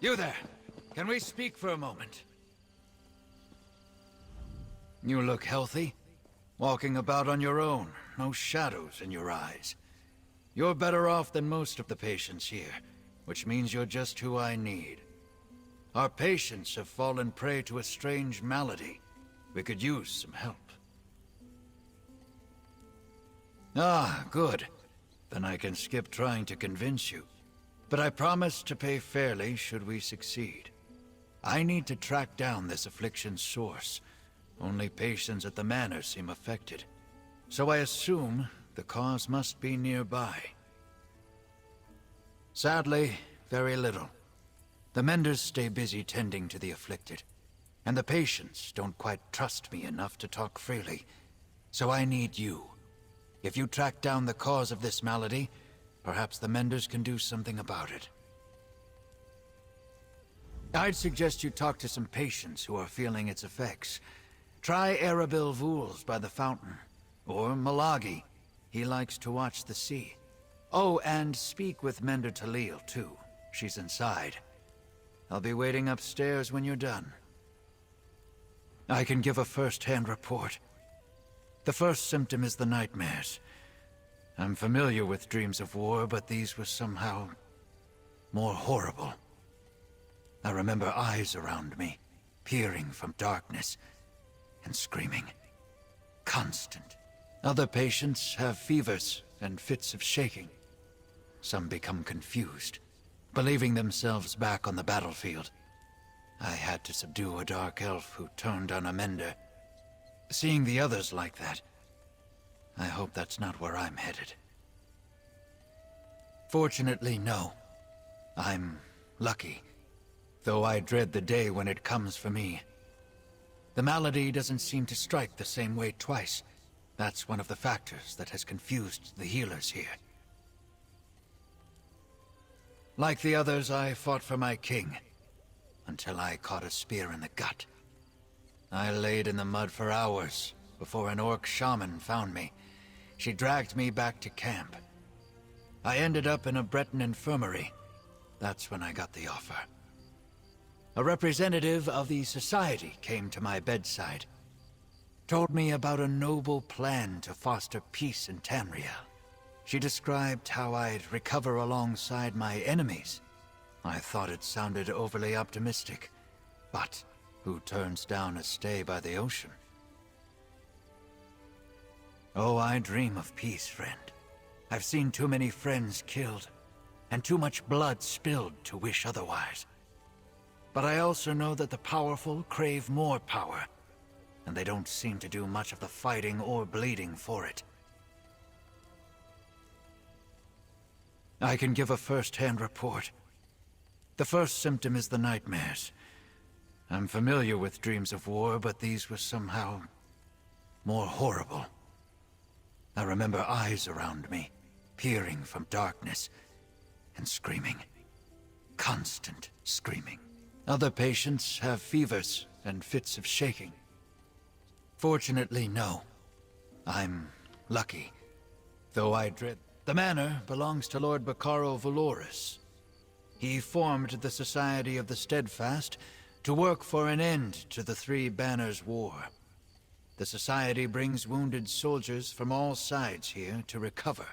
You there! Can we speak for a moment? You look healthy. Walking about on your own, no shadows in your eyes. You're better off than most of the patients here, which means you're just who I need. Our patients have fallen prey to a strange malady. We could use some help. Ah, good. Then I can skip trying to convince you. But I promise to pay fairly should we succeed. I need to track down this affliction's source. Only patients at the manor seem affected. So I assume the cause must be nearby. Sadly, very little. The menders stay busy tending to the afflicted, and the patients don't quite trust me enough to talk freely. So I need you. If you track down the cause of this malady, perhaps the menders can do something about it. I'd suggest you talk to some patients who are feeling its effects. Try Arabil Vools by the fountain, or Malagi. He likes to watch the sea. Oh, and speak with Mender Talil, too. She's inside. I'll be waiting upstairs when you're done. I can give a first-hand report. The first symptom is the nightmares. I'm familiar with dreams of war, but these were somehow more horrible. I remember eyes around me, peering from darkness, and screaming. Constant. Other patients have fevers and fits of shaking. Some become confused, believing themselves back on the battlefield. I had to subdue a dark elf who turned on a mender. Seeing the others like that, I hope that's not where I'm headed. Fortunately, no. I'm lucky, though I dread the day when it comes for me. The malady doesn't seem to strike the same way twice. That's one of the factors that has confused the healers here. Like the others, I fought for my king, until I caught a spear in the gut. I laid in the mud for hours before an orc shaman found me. She dragged me back to camp. I ended up in a Breton infirmary. That's when I got the offer. A representative of the society came to my bedside. Told me about a noble plan to foster peace in Tamriel. She described how I'd recover alongside my enemies. I thought it sounded overly optimistic, but who turns down a stay by the ocean? Oh, I dream of peace, friend. I've seen too many friends killed, and too much blood spilled to wish otherwise. But I also know that the powerful crave more power, and they don't seem to do much of the fighting or bleeding for it. I can give a first-hand report. The first symptom is the nightmares. I'm familiar with dreams of war, but these were somehow more horrible. I remember eyes around me, peering from darkness, and screaming. Constant screaming. Other patients have fevers and fits of shaking. Fortunately, no. I'm lucky, though I dread... The manor belongs to Lord Bacaro Valoris. He formed the Society of the Steadfast to work for an end to the Three Banners War. The Society brings wounded soldiers from all sides here to recover.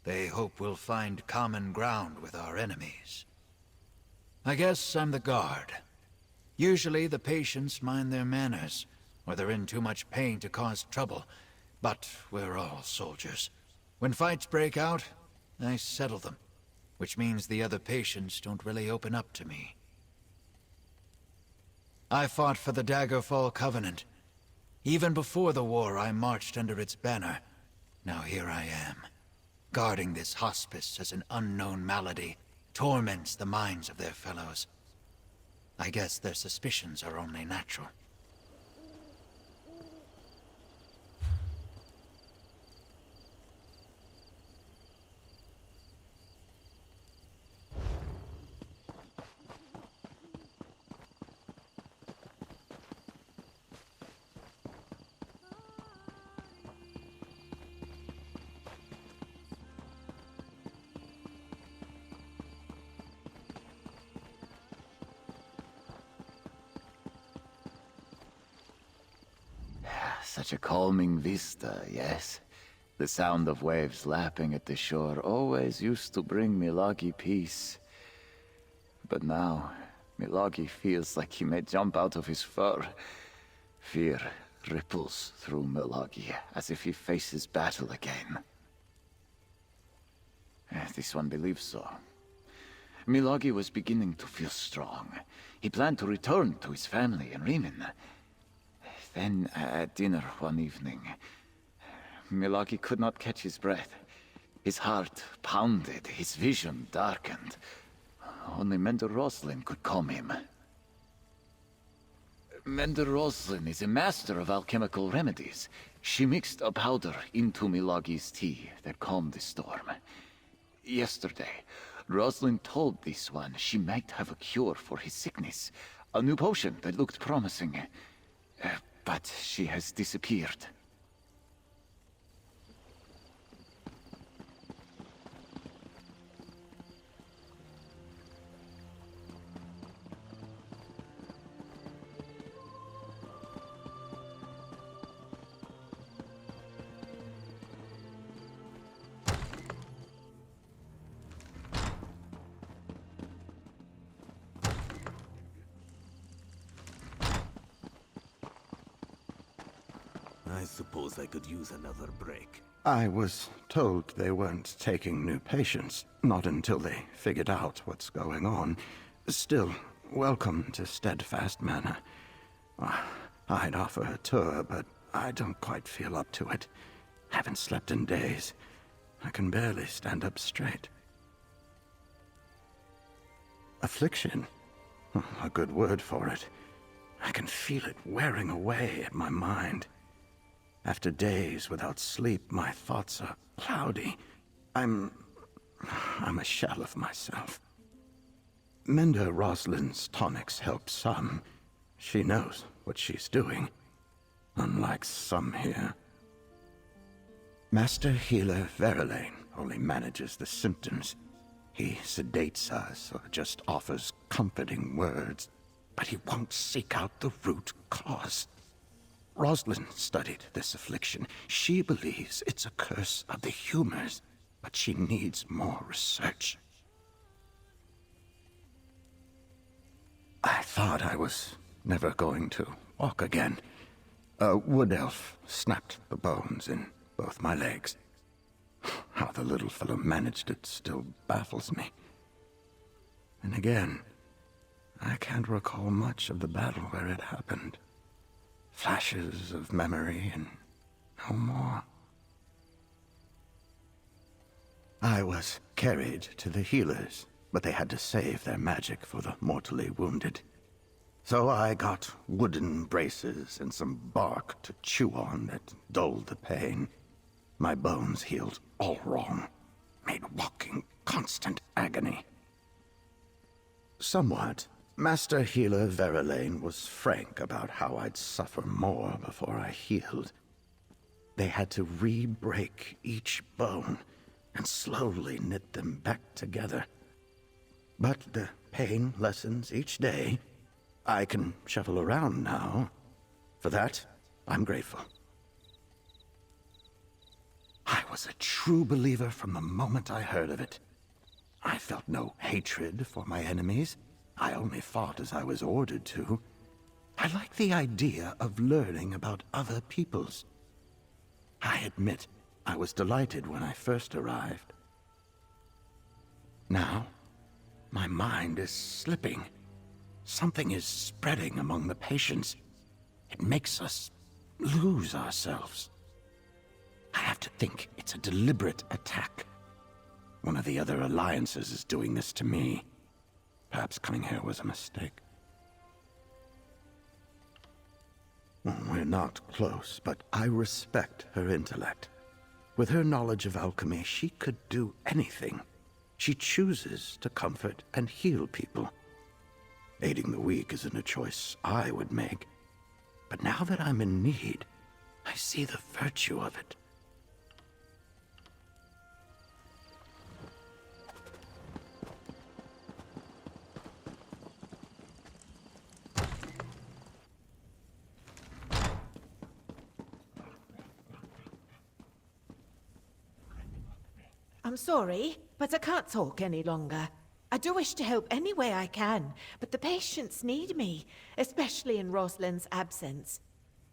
They hope we'll find common ground with our enemies. I guess I'm the guard. Usually the patients mind their manners, or they're in too much pain to cause trouble, but we're all soldiers. When fights break out, I settle them, which means the other patients don't really open up to me. I fought for the Daggerfall Covenant. Even before the war, I marched under its banner. Now here I am, guarding this hospice as an unknown malady torments the minds of their fellows. I guess their suspicions are only natural. Such a calming vista, yes? The sound of waves lapping at the shore always used to bring Milagi peace. But now, Milagi feels like he may jump out of his fur. Fear ripples through Milagi as if he faces battle again. This one believes so. Milagi was beginning to feel strong. He planned to return to his family in Riemann. Then, at dinner one evening, Milagi could not catch his breath. His heart pounded, his vision darkened. Only Mender Roslin could calm him. Mender Roslin is a master of alchemical remedies. She mixed a powder into Milagi's tea that calmed the storm. Yesterday, Roslin told this one she might have a cure for his sickness. A new potion that looked promising. But she has disappeared. I suppose I could use another break. I was told they weren't taking new patients, not until they figured out what's going on. Still, welcome to Steadfast Manor. I'd offer a tour, but I don't quite feel up to it. Haven't slept in days. I can barely stand up straight. Affliction? A good word for it. I can feel it wearing away at my mind. After days without sleep, my thoughts are cloudy. I'm a shell of myself. Mender Roslin's tonics help some. She knows what she's doing. Unlike some here. Master Healer Verlaine only manages the symptoms. He sedates us or just offers comforting words, but he won't seek out the root cause. Roslin studied this affliction. She believes it's a curse of the humors, but she needs more research. I thought I was never going to walk again. A wood elf snapped the bones in both my legs. How the little fellow managed it still baffles me. And again, I can't recall much of the battle where it happened. Flashes of memory and no more. I was carried to the healers, but they had to save their magic for the mortally wounded. So I got wooden braces and some bark to chew on that dulled the pain. My bones healed all wrong, made walking constant agony. Somewhat. Master Healer Verlaine was frank about how I'd suffer more before I healed. They had to re-break each bone and slowly knit them back together. But the pain lessens each day. I can shuffle around now. For that, I'm grateful. I was a true believer from the moment I heard of it. I felt no hatred for my enemies. I only fought as I was ordered to. I like the idea of learning about other peoples. I admit, I was delighted when I first arrived. Now, my mind is slipping. Something is spreading among the patients. It makes us lose ourselves. I have to think it's a deliberate attack. One of the other alliances is doing this to me. Perhaps coming here was a mistake. We're not close, but I respect her intellect. With her knowledge of alchemy, she could do anything. She chooses to comfort and heal people. Aiding the weak isn't a choice I would make. But now that I'm in need, I see the virtue of it. I'm sorry, but I can't talk any longer. I do wish to help any way I can, but the patients need me, especially in Rosalind's absence.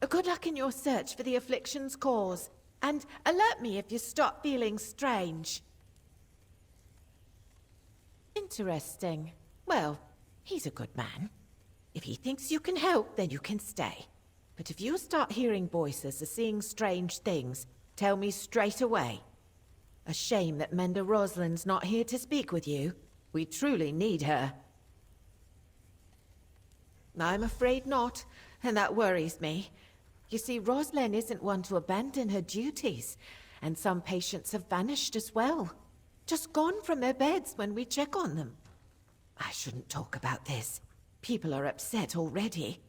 Good luck in your search for the affliction's cause, and alert me if you start feeling strange. Interesting. Well, he's a good man. If he thinks you can help, then you can stay. But if you start hearing voices or seeing strange things, tell me straight away. A shame that Mender Rosalind's not here to speak with you. We truly need her. I'm afraid not, and that worries me. You see, Rosalind isn't one to abandon her duties, and some patients have vanished as well. Just gone from their beds when we check on them. I shouldn't talk about this. People are upset already.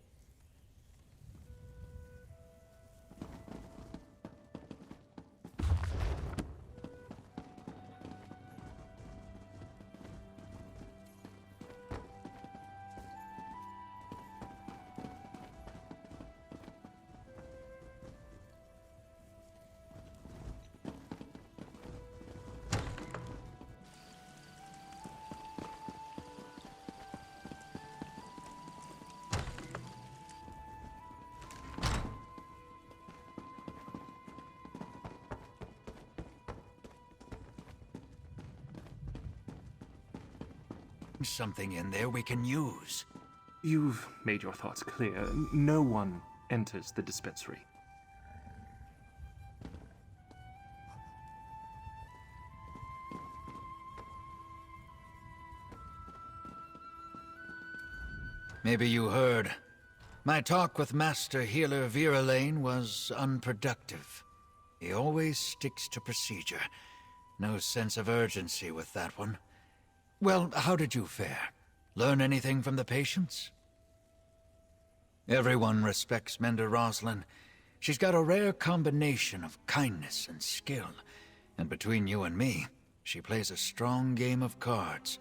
Something in there we can use. You've made your thoughts clear. No one enters the dispensary. Maybe you heard. My talk with Master Healer Viralane was unproductive. He always sticks to procedure. No sense of urgency with that one. Well, how did you fare? Learn anything from the patients? Everyone respects Mender Rosalind. She's got a rare combination of kindness and skill. And between you and me, she plays a strong game of cards.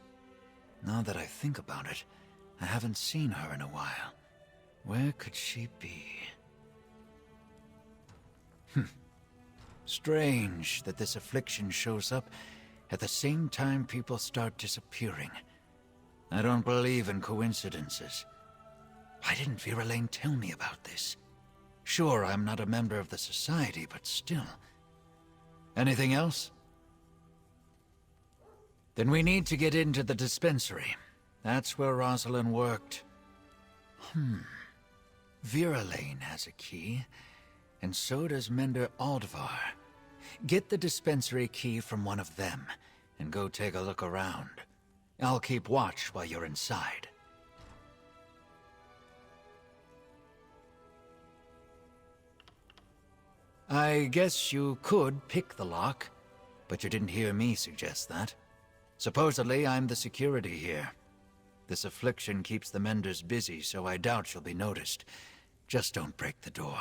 Now that I think about it, I haven't seen her in a while. Where could she be? Strange that this affliction shows up at the same time people start disappearing. I don't believe in coincidences. Why didn't Viralane tell me about this? Sure, I'm not a member of the society, but still. Anything else? Then we need to get into the dispensary. That's where Rosalind worked. Viralane has a key, and so does Mender Aldvar. Get the dispensary key from one of them, and go take a look around. I'll keep watch while you're inside. I guess you could pick the lock, but you didn't hear me suggest that. Supposedly, I'm the security here. This affliction keeps the Menders busy, so I doubt she'll be noticed. Just don't break the door.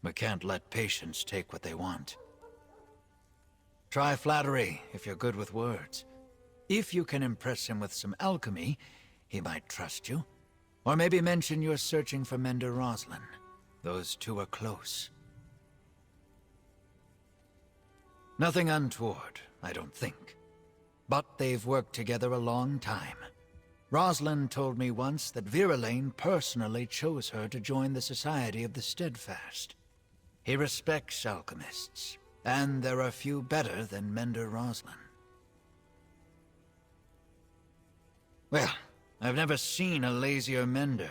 We can't let patients take what they want. Try flattery, if you're good with words. If you can impress him with some alchemy, he might trust you. Or maybe mention you're searching for Mender Rosalind. Those two are close. Nothing untoward, I don't think. But they've worked together a long time. Rosalind told me once that Viralane personally chose her to join the Society of the Steadfast. He respects alchemists. And there are few better than Mender Rosalind. Well, I've never seen a lazier Mender.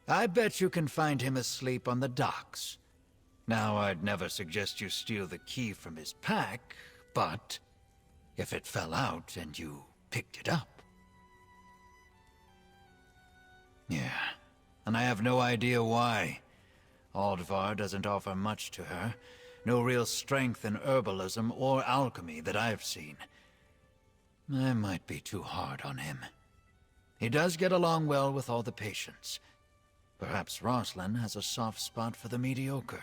I bet you can find him asleep on the docks. Now, I'd never suggest you steal the key from his pack, but if it fell out and you picked it up... Yeah, and I have no idea why. Aldvar doesn't offer much to her. No real strength in herbalism or alchemy that I've seen. I might be too hard on him. He does get along well with all the patients. Perhaps Rosalind has a soft spot for the mediocre.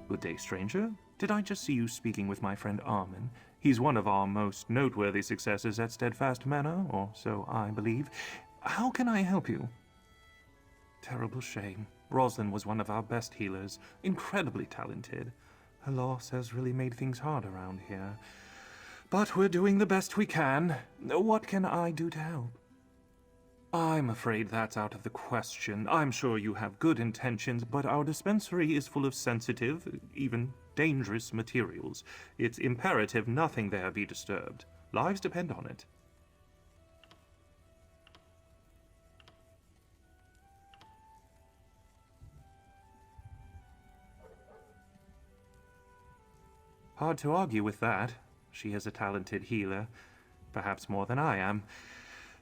Good day, stranger. Did I just see you speaking with my friend Armin? He's one of our most noteworthy successors at Steadfast Manor, or so I believe. How can I help you? Terrible shame. Rosalind was one of our best healers, incredibly talented. Her loss has really made things hard around here. But we're doing the best we can. What can I do to help? I'm afraid that's out of the question. I'm sure you have good intentions, but our dispensary is full of sensitive, even dangerous materials. It's imperative nothing there be disturbed. Lives depend on it. Hard to argue with that. She is a talented healer, perhaps more than I am.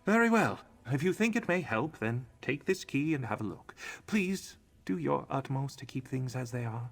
Very well. If you think it may help, then take this key and have a look. Please do your utmost to keep things as they are.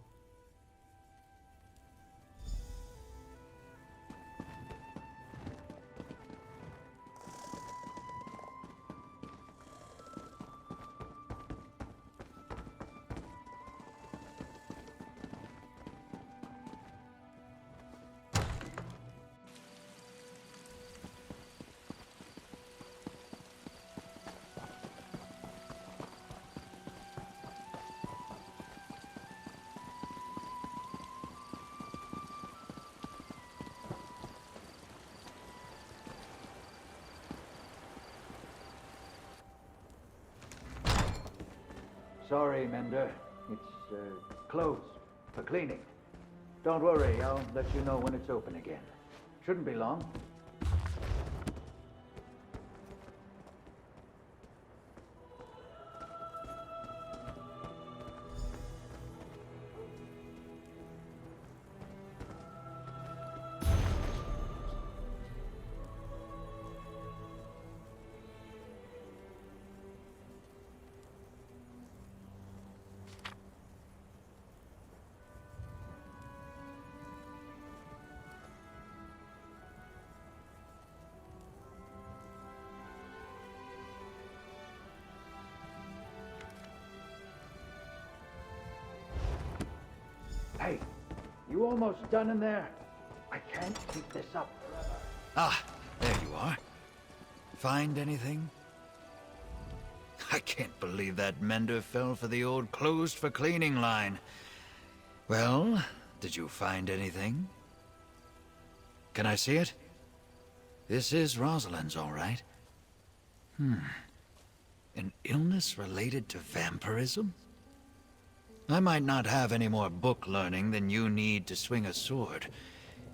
Sorry, Mender. It's closed for cleaning. Don't worry, I'll let you know when it's open again. Shouldn't be long. Hey, you almost done in there? I can't keep this up forever. Ah, there you are. Find anything? I can't believe that Mender fell for the old closed for cleaning line. Well, did you find anything? Can I see it? This is Rosalind's, all right. An illness related to vampirism? I might not have any more book learning than you need to swing a sword,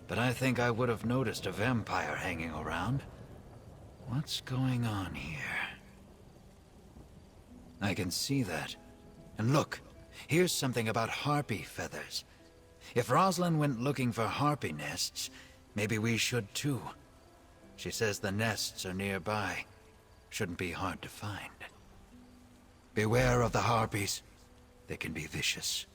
but I think I would have noticed a vampire hanging around. What's going on here? I can see that. And look, here's something about harpy feathers. If Rosalind went looking for harpy nests, maybe we should too. She says the nests are nearby. Shouldn't be hard to find. Beware of the harpies. They can be vicious.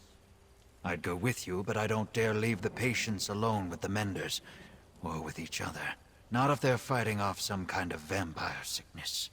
I'd go with you, but I don't dare leave the patients alone with the Menders, or with each other. Not if they're fighting off some kind of vampire sickness.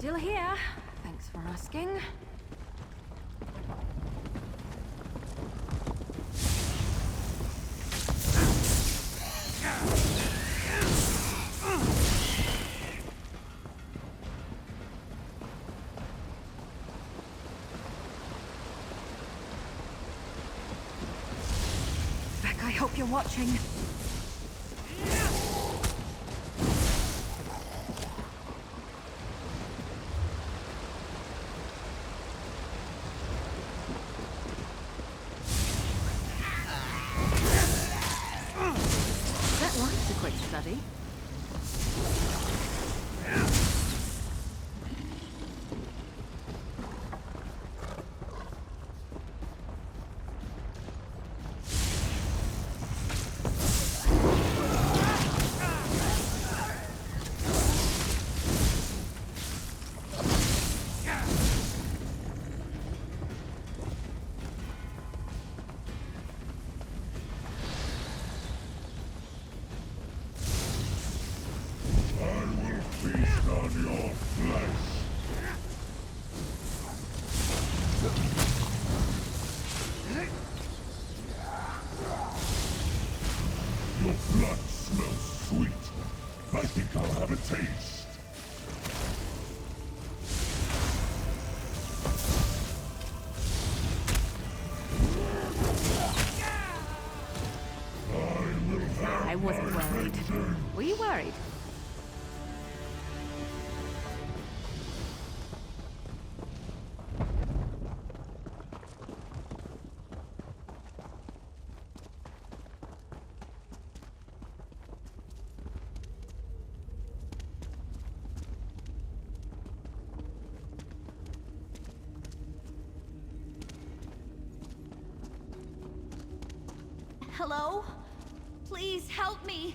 Still here. Thanks for asking. Beck, I hope you're watching. Study. Your blood smells sweet. I think I'll have a taste. I wasn't worried. Were you worried? Hello? Please help me.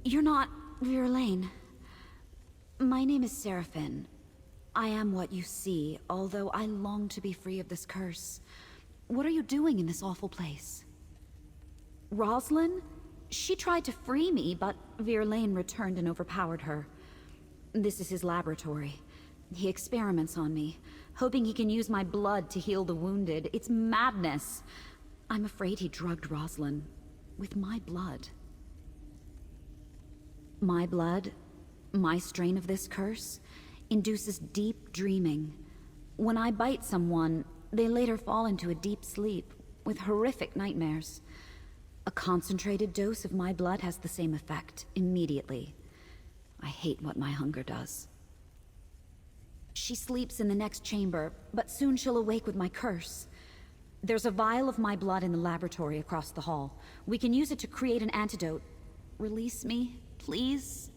You're not Verlaine. My name is Seraphine. I am what you see, although I long to be free of this curse. What are you doing in this awful place? Rosalind? She tried to free me, but Verlaine returned and overpowered her. This is his laboratory. He experiments on me, hoping he can use my blood to heal the wounded. It's madness. I'm afraid he drugged Rosalind with my blood. My blood, my strain of this curse, induces deep dreaming. When I bite someone, they later fall into a deep sleep with horrific nightmares. A concentrated dose of my blood has the same effect immediately. I hate what my hunger does. She sleeps in the next chamber, but soon she'll awake with my curse. There's a vial of my blood in the laboratory across the hall. We can use it to create an antidote. Release me, please?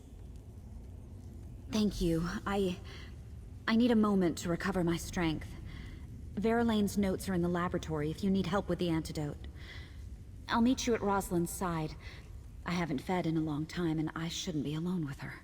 Thank you. I need a moment to recover my strength. Verlaine's notes are in the laboratory if you need help with the antidote. I'll meet you at Rosalind's side. I haven't fed in a long time, and I shouldn't be alone with her.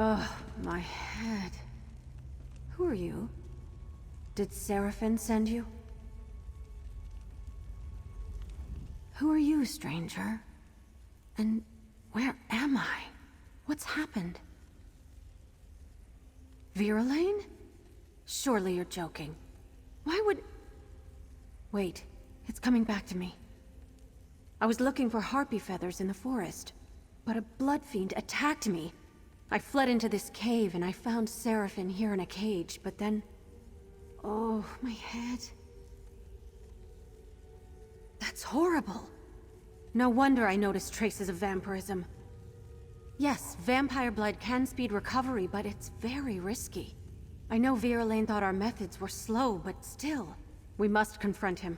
Oh, my head. Who are you? Did Seraphim send you? Who are you, stranger? And where am I? What's happened? Viralane? Surely you're joking. Why would... Wait, it's coming back to me. I was looking for harpy feathers in the forest, but a blood fiend attacked me. I fled into this cave and I found Seraphim here in a cage, but then... Oh, my head. That's horrible. No wonder I noticed traces of vampirism. Yes, vampire blood can speed recovery, but it's very risky. I know Viralane thought our methods were slow, but still. We must confront him.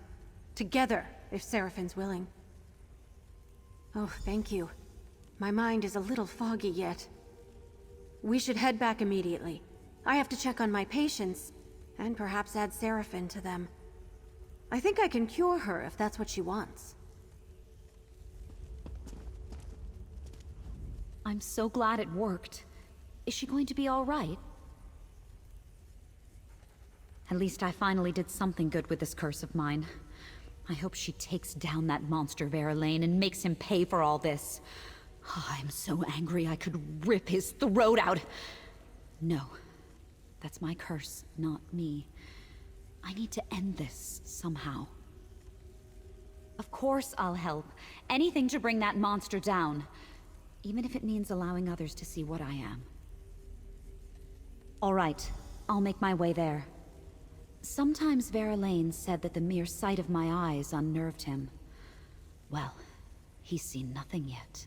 Together, if Seraphim's willing. Oh, thank you. My mind is a little foggy yet. We should head back immediately. I have to check on my patients, and perhaps add Seraphim to them. I think I can cure her if that's what she wants. I'm so glad it worked. Is she going to be all right? At least I finally did something good with this curse of mine. I hope she takes down that monster Viralane and makes him pay for all this. Oh, I'm so angry I could rip his throat out. No. That's my curse, not me. I need to end this somehow. Of course I'll help. Anything to bring that monster down. Even if it means allowing others to see what I am. All right, I'll make my way there. Sometimes Viralane said that the mere sight of my eyes unnerved him. Well, he's seen nothing yet.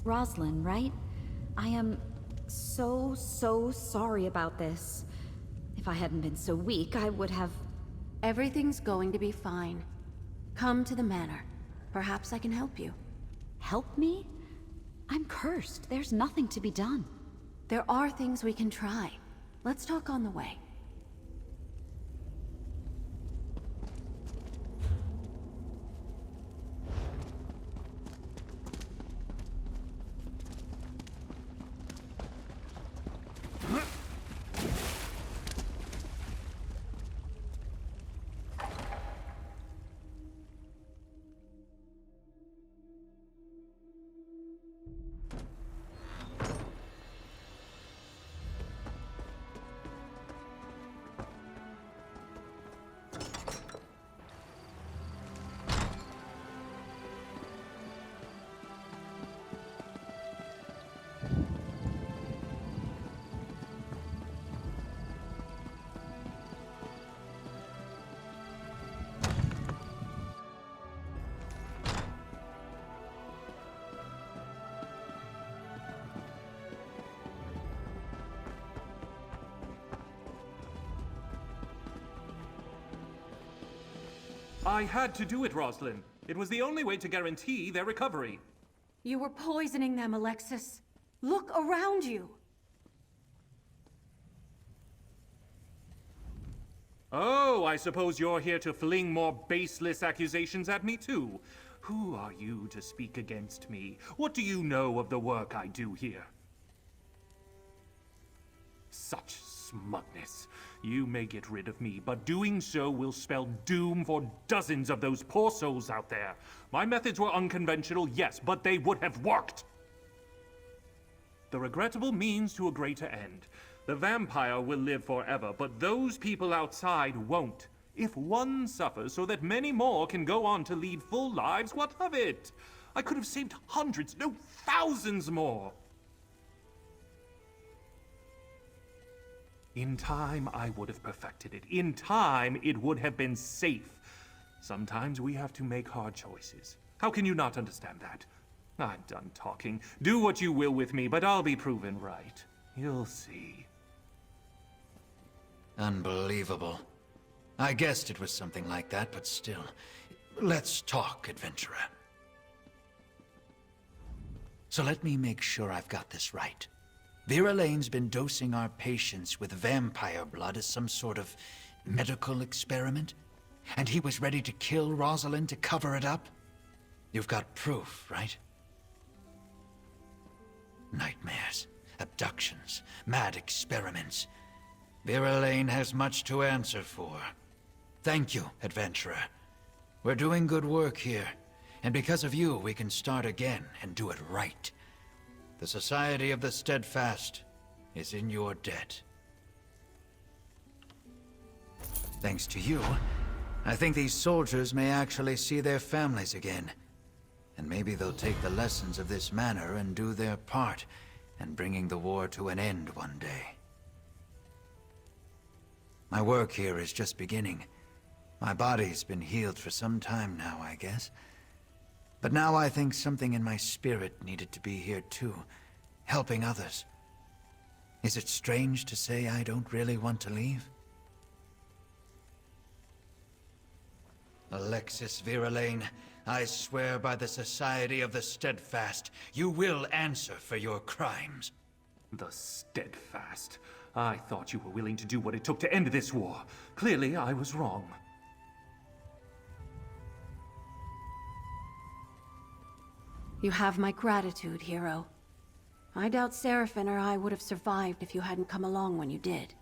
Rosalind, right? I am so sorry about this. If I hadn't been so weak, I would have... Everything's going to be fine. Come to the manor. Perhaps I can help you. Help me? I'm cursed. There's nothing to be done. There are things we can try. Let's talk on the way. I had to do it, Rosalind. It was the only way to guarantee their recovery. You were poisoning them, Alexis. Look around you. Oh, I suppose you're here to fling more baseless accusations at me too. Who are you to speak against me? What do you know of the work I do here? Such smugness. You may get rid of me, but doing so will spell doom for dozens of those poor souls out there. My methods were unconventional, yes, but they would have worked. The regrettable means to a greater end. The vampire will live forever, but those people outside won't. If one suffers so that many more can go on to lead full lives, what of it? I could have saved hundreds, no, thousands more. In time, I would have perfected it. In time, it would have been safe. Sometimes we have to make hard choices. How can you not understand that? I'm done talking. Do what you will with me, but I'll be proven right. You'll see. Unbelievable. I guessed it was something like that, but still. Let's talk, adventurer. So let me make sure I've got this right. Viralane's been dosing our patients with vampire blood as some sort of medical experiment? And he was ready to kill Rosalind to cover it up? You've got proof, right? Nightmares, abductions, mad experiments. Vera Lane has much to answer for. Thank you, adventurer. We're doing good work here, and because of you, we can start again and do it right. The Society of the Steadfast is in your debt. Thanks to you, I think these soldiers may actually see their families again. And maybe they'll take the lessons of this manor and do their part in bringing the war to an end one day. My work here is just beginning. My body's been healed for some time now, I guess. But now I think something in my spirit needed to be here too, helping others. Is it strange to say I don't really want to leave? Alexis Vera Lane, I swear by the Society of the Steadfast, you will answer for your crimes. The Steadfast. I thought you were willing to do what it took to end this war. Clearly, I was wrong. You have my gratitude, hero. I doubt Seraphin or I would have survived if you hadn't come along when you did.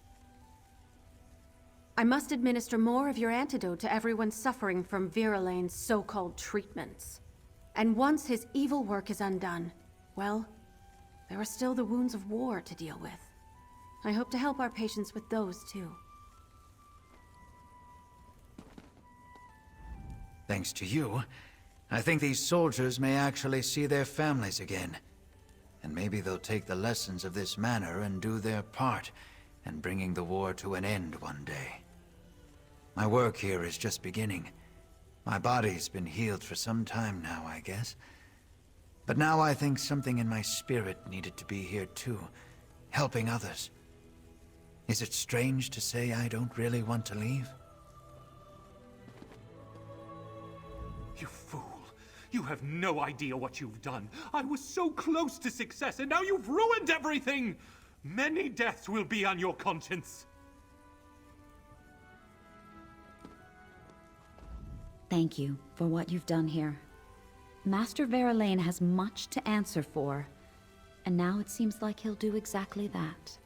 I must administer more of your antidote to everyone suffering from Vera Lane's so-called treatments. And once his evil work is undone, well, there are still the wounds of war to deal with. I hope to help our patients with those, too. Thanks to you, I think these soldiers may actually see their families again. And maybe they'll take the lessons of this manor and do their part in bringing the war to an end one day. My work here is just beginning. My body's been healed for some time now, I guess. But now I think something in my spirit needed to be here too, helping others. Is it strange to say I don't really want to leave? You fool. You have no idea what you've done. I was so close to success, and now you've ruined everything! Many deaths will be on your conscience. Thank you for what you've done here. Master Vera Lane has much to answer for, and now it seems like he'll do exactly that.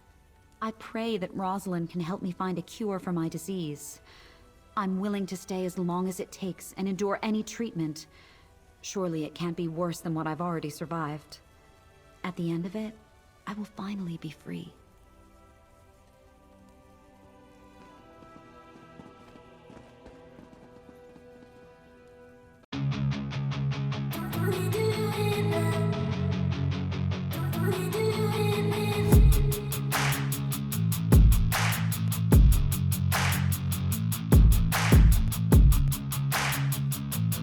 I pray that Rosalind can help me find a cure for my disease. I'm willing to stay as long as it takes and endure any treatment. Surely it can't be worse than what I've already survived. At the end of it, I will finally be free. What are you doing?